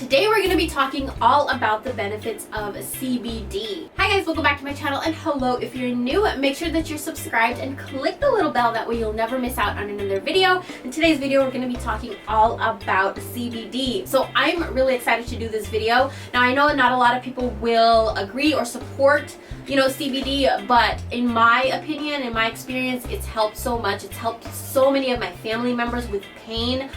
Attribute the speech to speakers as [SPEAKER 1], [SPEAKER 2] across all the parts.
[SPEAKER 1] Today we're going to be talking all about the benefits of CBD. Hi guys, welcome back to my channel, and hello if you're new. Make sure that you're subscribed and click the little bell, that way you'll never miss out on another video. In today's video we're going to be talking all about CBD. So I'm really excited to do this video. Now I know not a lot of people will agree or support CBD, but in my opinion, in my experience, it's helped so much. It's helped so many of my family members with pain.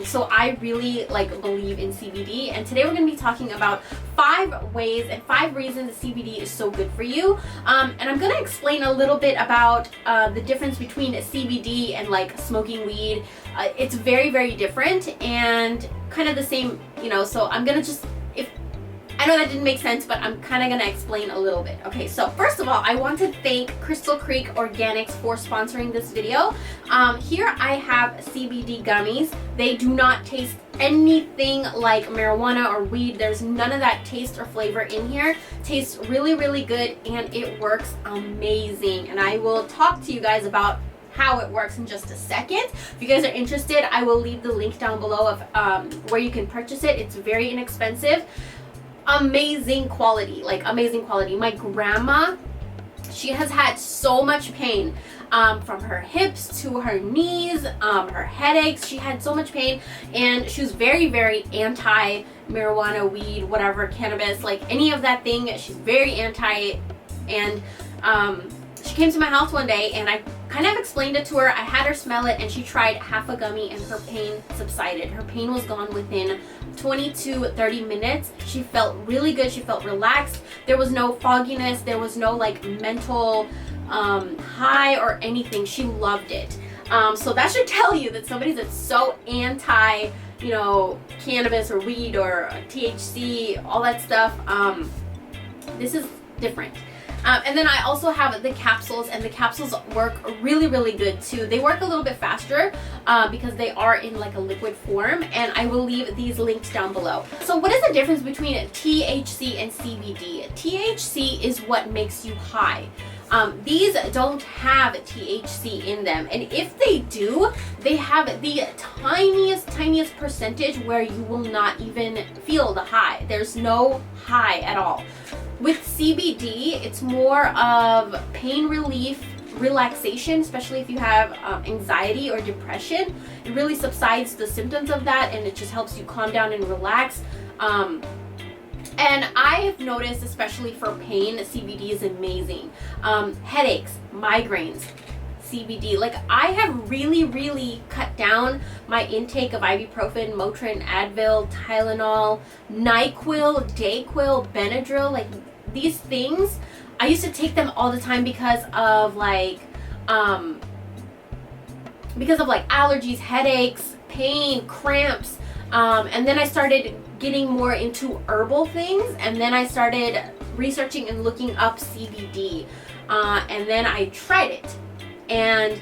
[SPEAKER 1] So I really believe in CBD, and today we're going to be talking about 5 ways and 5 reasons CBD is so good for you. And I'm going to explain a little bit about the difference between CBD and smoking weed. It's very, very different and kind of the same, so I'm going to just, I know that didn't make sense, but I'm kind of going to explain a little bit. Okay, so first of all, I want to thank Crystal Creek Organics for sponsoring this video. Here I have CBD gummies. They do not taste anything like marijuana or weed. There's none of that taste or flavor in here. Tastes really, really good, and it works amazing. And I will talk to you guys about how it works in just a second. If you guys are interested, I will leave the link down below of where you can purchase it. It's very inexpensive. Amazing quality, amazing quality. My grandma, she has had so much pain from her hips to her knees, her headaches. She had so much pain, and she was very, very anti marijuana, weed, whatever, cannabis, any of that thing. She's very anti. And she came to my house one day, and I kind of explained it to her. I had her smell it, and she tried half a gummy, and her pain subsided. Her pain was gone within 20 to 30 minutes. She felt really good. She felt relaxed. There was no fogginess. There was no mental high or anything. She loved it. So that should tell you that somebody that's so anti, cannabis or weed or THC, all that stuff, this is different. And then I also have the capsules, and the capsules work really, really good too. They work a little bit faster because they are in a liquid form, and I will leave these linked down below. So what is the difference between THC and CBD? THC is what makes you high. These don't have THC in them, and if they do, they have the tiniest percentage where you will not even feel the high. There's no high at all. With CBD, it's more of pain relief, relaxation, especially if you have anxiety or depression. It really subsides the symptoms of that, and it just helps you calm down and relax. And I've noticed, especially for pain, CBD is amazing. Headaches, migraines, CBD. I have really cut down my intake of ibuprofen, Motrin, Advil, Tylenol, NyQuil, Dayquil, Benadryl. These things, I used to take them all the time because of allergies, headaches, pain, cramps. And then I started getting more into herbal things, and then I started researching and looking up CBD. And then I tried it, and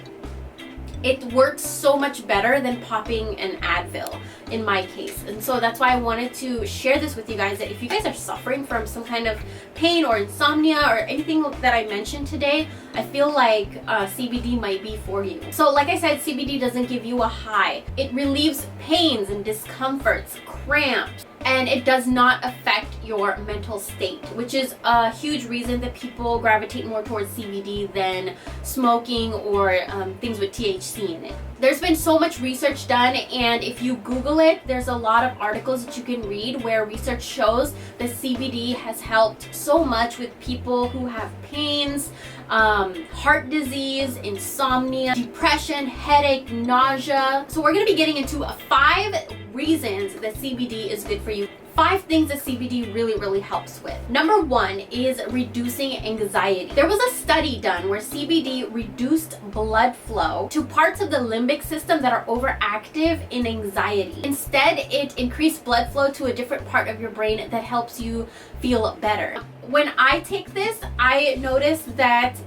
[SPEAKER 1] it works so much better than popping an Advil in my case. And so that's why I wanted to share this with you guys, that if you guys are suffering from some kind of pain or insomnia or anything that I mentioned today, I feel like CBD might be for you. So like I said, CBD doesn't give you a high. It relieves pains and discomforts, cramps, and it does not affect your mental state, which is a huge reason that people gravitate more towards CBD than smoking or things with THC in it. There's been so much research done, and if you Google it, there's a lot of articles that you can read where research shows that CBD has helped so much with people who have pains, heart disease, insomnia, depression, headache, nausea. So we're going to be getting into 5 reasons that CBD is good for you. 5 things that CBD really helps with. Number 1 is reducing anxiety. There was a study done where CBD reduced blood flow to parts of the limbic system that are overactive in anxiety. Instead, it increased blood flow to a different part of your brain that helps you feel better. When I take this, I notice that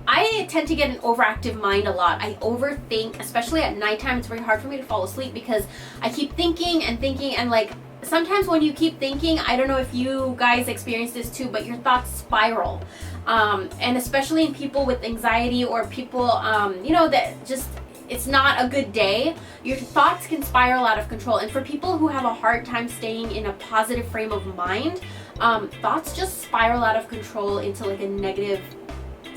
[SPEAKER 1] I tend to get an overactive mind a lot. I overthink, especially at nighttime. It's very hard for me to fall asleep because I keep thinking and sometimes when you keep thinking, I don't know if you guys experience this too, but your thoughts spiral. And especially in people with anxiety or people, that just it's not a good day, your thoughts can spiral out of control. And for people who have a hard time staying in a positive frame of mind, thoughts just spiral out of control into like a negative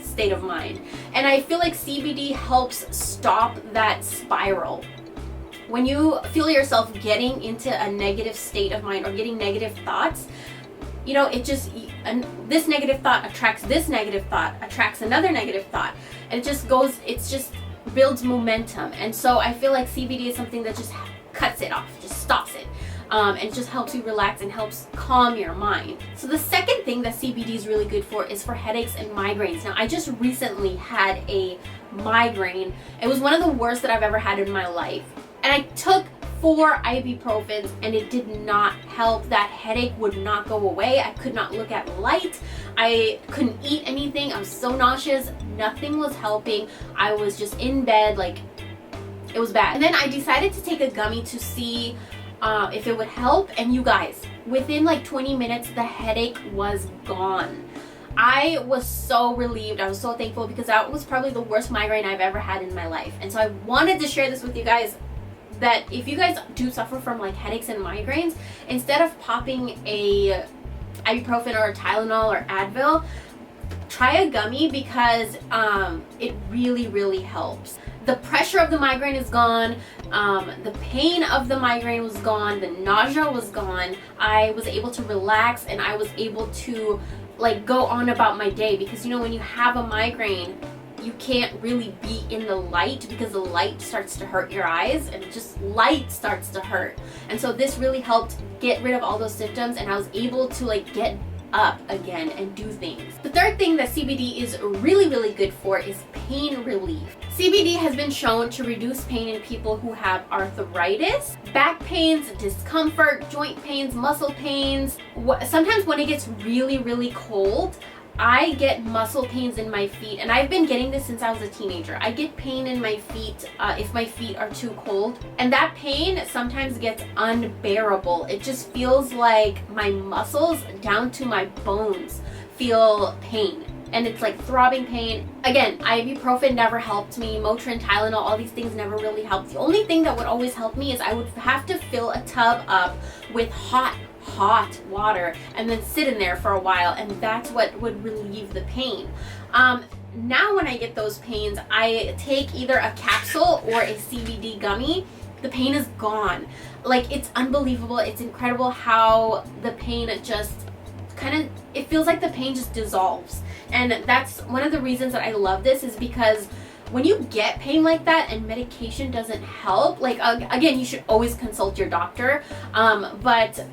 [SPEAKER 1] state of mind. And I feel like CBD helps stop that spiral. When you feel yourself getting into a negative state of mind or getting negative thoughts, you know, it just, this negative thought attracts this negative thought, attracts another negative thought, and it just goes, it's just builds momentum. And so I feel like CBD is something that just cuts it off, just stops it. And it just helps you relax and helps calm your mind. So the second thing that CBD is really good for is for headaches and migraines. Now, I just recently had a migraine. It was one of the worst that I've ever had in my life. And I took 4 ibuprofens and it did not help. That headache would not go away. I could not look at light. I couldn't eat anything. I was so nauseous. Nothing was helping. I was just in bed, like, it was bad. And then I decided to take a gummy to see if it would help. And you guys, within like 20 minutes, the headache was gone. I was so relieved. I was so thankful because that was probably the worst migraine I've ever had in my life. And so I wanted to share this with you guys, that if you guys do suffer from like headaches and migraines, instead of popping a ibuprofen or a Tylenol or Advil, try a gummy, because it really helps. The pressure of the migraine is gone. The pain of the migraine was gone. The nausea was gone. I was able to relax and I was able to like go on about my day, because you know, when you have a migraine, you can't really be in the light because the light starts to hurt your eyes, and just light starts to hurt. And so this really helped get rid of all those symptoms, and I was able to like get up again and do things. The third thing that CBD is really good for is pain relief. CBD has been shown to reduce pain in people who have arthritis, back pains, discomfort, joint pains, muscle pains. Sometimes when it gets really cold, I get muscle pains in my feet, and I've been getting this since I was a teenager. I get pain in my feet if my feet are too cold, and that pain sometimes gets unbearable. It just feels like my muscles down to my bones feel pain, and it's like throbbing pain. Again, ibuprofen never helped me. Motrin, Tylenol, all these things never really helped. The only thing that would always help me is I would have to fill a tub up with hot water and then sit in there for a while, and that's what would relieve the pain. Now when I get those pains, I take either a capsule or a CBD gummy. The pain is gone. Like, it's unbelievable. It's incredible how the pain just kind of, it feels like the pain just dissolves. And that's one of the reasons that I love this, is because when you get pain like that and medication doesn't help, like, again, you should always consult your doctor, but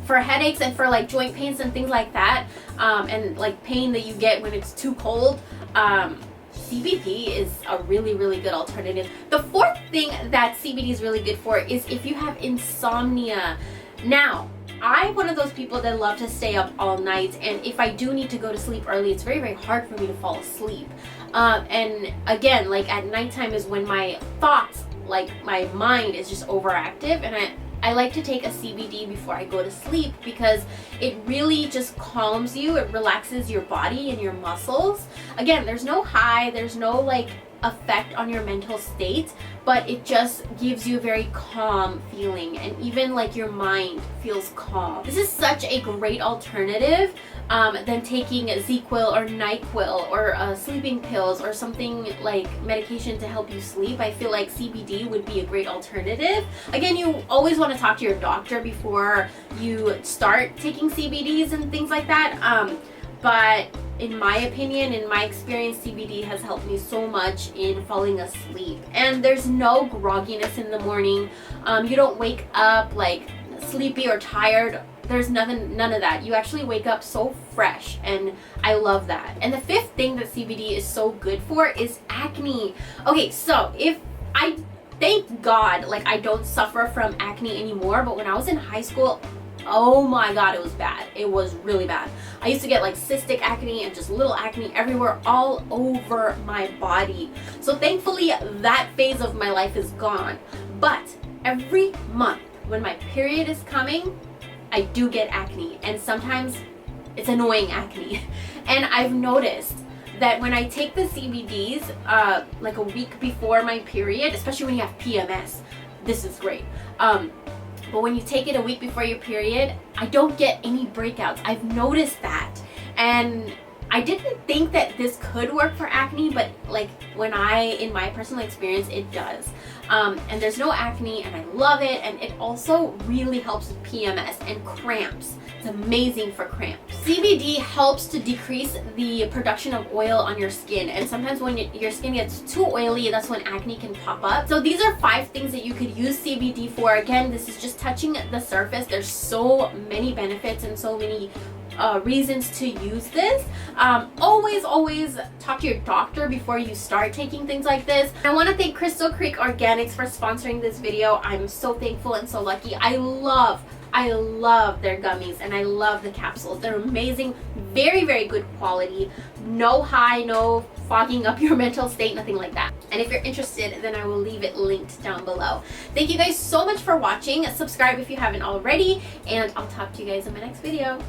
[SPEAKER 1] for headaches and for like joint pains and things like that, and like pain that you get when it's too cold, CBD is a really good alternative. The fourth thing that CBD is really good for is if you have insomnia. Now, I'm one of those people that love to stay up all night, and if I do need to go to sleep early, it's very hard for me to fall asleep. And again, like at nighttime is when my thoughts, like my mind is just overactive, and I like to take a CBD before I go to sleep, because it really just calms you. It relaxes your body and your muscles. Again, there's no high, there's no like effect on your mental state, but it just gives you a very calm feeling, and even like your mind feels calm. This is such a great alternative than taking ZQuil or NyQuil or sleeping pills or something like medication to help you sleep. I feel like CBD would be a great alternative. Again, you always want to talk to your doctor before you start taking CBDs and things like that. But in my opinion, in my experience, CBD has helped me so much in falling asleep. And there's no grogginess in the morning. You don't wake up like sleepy or tired. There's none of that. You actually wake up so fresh, and I love that. And the fifth thing that CBD is so good for is acne. Okay, so thank God, like I don't suffer from acne anymore, but when I was in high school, oh my God, it was bad. It was really bad. I used to get like cystic acne and just little acne everywhere, all over my body. So thankfully that phase of my life is gone. But every month when my period is coming, I do get acne, and sometimes it's annoying acne. And I've noticed that when I take the CBDs like a week before my period, especially when you have PMS, this is great. But when you take it a week before your period, I don't get any breakouts. I've noticed that. And I didn't think that this could work for acne, but like in my personal experience, it does. And there's no acne, and I love it. And it also really helps with PMS and cramps. It's amazing for cramps. CBD helps to decrease the production of oil on your skin. And sometimes when your skin gets too oily, that's when acne can pop up. So these are 5 things that you could use CBD for. Again, this is just touching the surface. There's so many benefits and so many reasons to use this. Always talk to your doctor before you start taking things like this. I want to thank Crystal Creek Organics for sponsoring this video. I'm so thankful and so lucky. I love their gummies, and I love the capsules. They're amazing, very good quality. No high, no fogging up your mental state, nothing like that. And if you're interested, then I will leave it linked down below. Thank you guys so much for watching. Subscribe if you haven't already, and I'll talk to you guys in my next video.